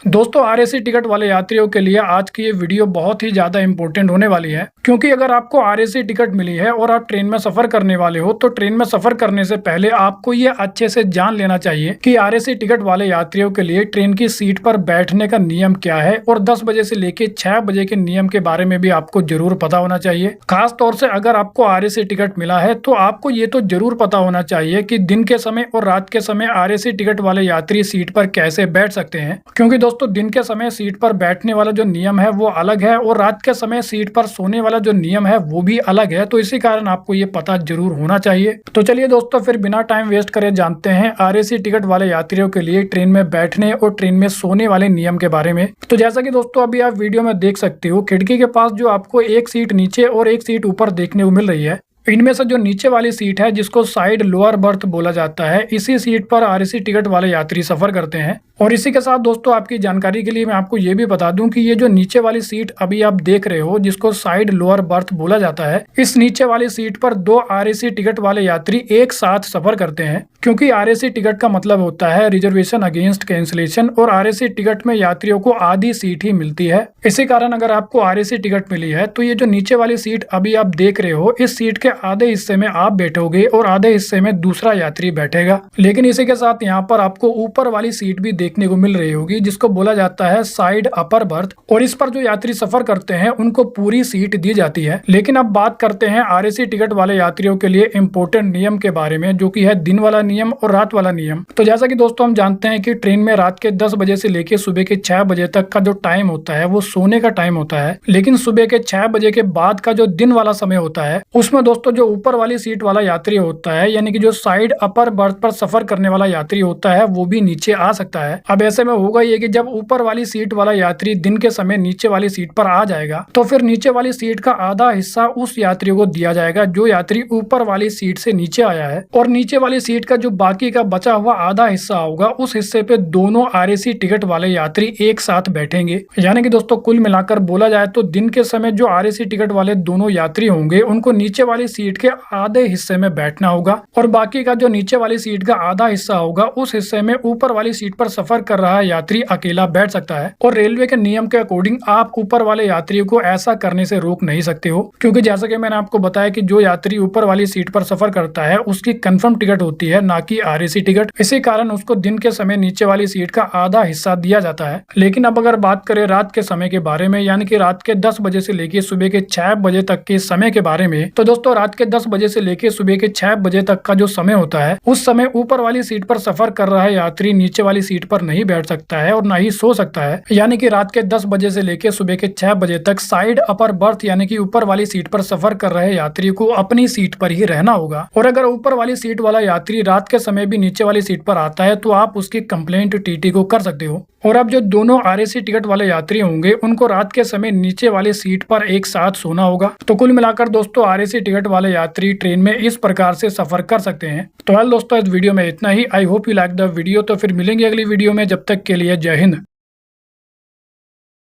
दोस्तों RAC ticket वाले यात्रियों के लिए आज की ये वीडियो बहुत ही ज़्यादा इंपॉर्टेंट होने वाली है, क्योंकि अगर आपको आरएसी टिकट मिली है और आप ट्रेन में सफ़र करने वाले हो तो ट्रेन में सफ़र करने से पहले आपको ये अच्छे से जान लेना चाहिए कि आरएसी टिकट वाले यात्रियों के लिए ट्रेन की सीट पर बैठने का नियम क्या है और 10 बजे से लेके 6 बजे के नियम के बारे में भी आपको जरूर पता होना चाहिए। खास तौर से अगर आपको आरएसी टिकट मिला है तो आपको ये तो जरूर पता होना चाहिए कि दिन के समय और रात के समय आरएसी टिकट वाले यात्री सीट पर कैसे बैठ सकते हैं, क्योंकि दोस्तों दिन के समय सीट पर बैठने वाला जो नियम है वो अलग है और रात के समय सीट पर सोने वाला जो नियम है वो भी अलग है। तो इसी कारण आपको ये पता जरूर होना चाहिए। तो चलिए दोस्तों फिर बिना टाइम वेस्ट करे जानते हैं आरएसी टिकट वाले यात्रियों के लिए ट्रेन में बैठने और ट्रेन में सोने वाले नियम के बारे में। तो जैसा कि दोस्तों अभी आप वीडियो में देख सकते हो, खिड़की के पास जो आपको एक सीट नीचे और एक सीट ऊपर देखने को मिल रही है, इनमें से जो नीचे वाली सीट है जिसको साइड लोअर बर्थ बोला जाता है, इसी सीट पर आरएसी टिकट वाले यात्री सफर करते हैं। और इसी के साथ दोस्तों आपकी जानकारी के लिए मैं आपको ये भी बता दूं कि ये जो नीचे वाली सीट अभी आप देख रहे हो जिसको साइड लोअर बर्थ बोला जाता है, इस नीचे वाली सीट पर 2 आरएसी टिकट वाले यात्री एक साथ सफर करते हैं, क्योंकि आरएसी टिकट का मतलब होता है रिजर्वेशन अगेंस्ट कैंसिलेशन और आरएसी टिकट में यात्रियों को आधी सीट ही मिलती है। इसी कारण अगर आपको आरएसी टिकट मिली है तो ये जो नीचे वाली सीट अभी आप देख रहे हो, इस सीट के आधे हिस्से में आप बैठोगे और आधे हिस्से में दूसरा यात्री बैठेगा। लेकिन इसी के साथ यहाँ पर आपको ऊपर वाली सीट भी देखने को मिल रही होगी जिसको बोला जाता है साइड अपर बर्थ, और इस पर जो यात्री सफर करते हैं उनको पूरी सीट दी जाती है। लेकिन अब बात करते हैं आरएसी टिकट वाले यात्रियों के लिए इंपॉर्टेंट नियम के बारे में, जो कि है दिन वाला नियम और रात वाला नियम। तो जैसा कि दोस्तों हम जानते हैं कि ट्रेन में रात के 10 बजे से लेकर सुबह के 6 बजे तक का जो टाइम होता है वो सोने का टाइम होता है, लेकिन सुबह के 6 बजे के बाद का जो दिन वाला समय होता है उसमें दोस्तों जो ऊपर वाली सीट वाला यात्री होता है, यानी कि जो साइड अपर बर्थ पर सफर करने वाला यात्री होता है, वो भी नीचे आ सकता है। अब ऐसे में होगा ये कि जब ऊपर वाली सीट वाला यात्री दिन के समय नीचे वाली सीट पर आ जाएगा तो फिर नीचे वाली सीट का आधा हिस्सा उस यात्री को दिया जाएगा जो यात्री ऊपर वाली सीट से नीचे आया है, और नीचे वाली सीट का जो बाकी का बचा हुआ आधा हिस्सा होगा उस हिस्से पे दोनों आरएसी टिकट वाले यात्री एक साथ बैठेंगे। यानी कि दोस्तों कुल मिलाकर बोला जाए तो दिन के समय जो आरएसी टिकट वाले दोनों यात्री होंगे उनको नीचे वाली सीट के आधे हिस्से में बैठना होगा, और बाकी का जो नीचे वाली सीट का आधा हिस्सा होगा उस हिस्से में ऊपर वाली सीट पर सफर कर रहा यात्री अकेला बैठ सकता है। और रेलवे के नियम के अकॉर्डिंग आप ऊपर वाले यात्रियों को ऐसा करने से रोक नहीं सकते हो, क्योंकि जैसा कि मैंने आपको बताया कि जो यात्री ऊपर वाली सीट पर सफर करता है उसकी कंफर्म टिकट होती है, ना कि आरएसी टिकट। इसी कारण उसको दिन के समय नीचे वाली सीट का आधा हिस्सा दिया जाता है। लेकिन अब अगर बात करें रात के समय के बारे में, यानी कि रात के 10 बजे से लेकर सुबह के 6 बजे तक के समय के बारे में, तो दोस्तों रात के 10 बजे से लेकर सुबह के 6 बजे तक का जो समय होता है उस समय ऊपर वाली सीट पर सफर कर रहा यात्री नीचे वाली सीट पर नहीं बैठ सकता है और ना ही सो सकता है। यानी कि रात के 10 बजे से लेकर सुबह के 6 बजे तक साइड अपर बर्थ यानी कि ऊपर वाली सीट पर सफर कर रहे यात्री को अपनी सीट पर ही रहना होगा। और अगर ऊपर वाली सीट वाला यात्री रात के समय भी नीचे वाली सीट पर आता है तो आप उसकी कंप्लेंट टीटी को कर सकते हो। और अब जो दोनों आरएसी टिकट वाले यात्री होंगे उनको रात के समय नीचे वाली सीट पर एक साथ सोना होगा। तो कुल मिलाकर दोस्तों आरएसी टिकट वाले यात्री ट्रेन में इस प्रकार से सफर कर सकते हैं। तो वेल दोस्तों इस वीडियो में इतना ही। I hope you like the video. तो फिर मिलेंगे अगली वीडियो में, जब तक के लिए जय हिंद।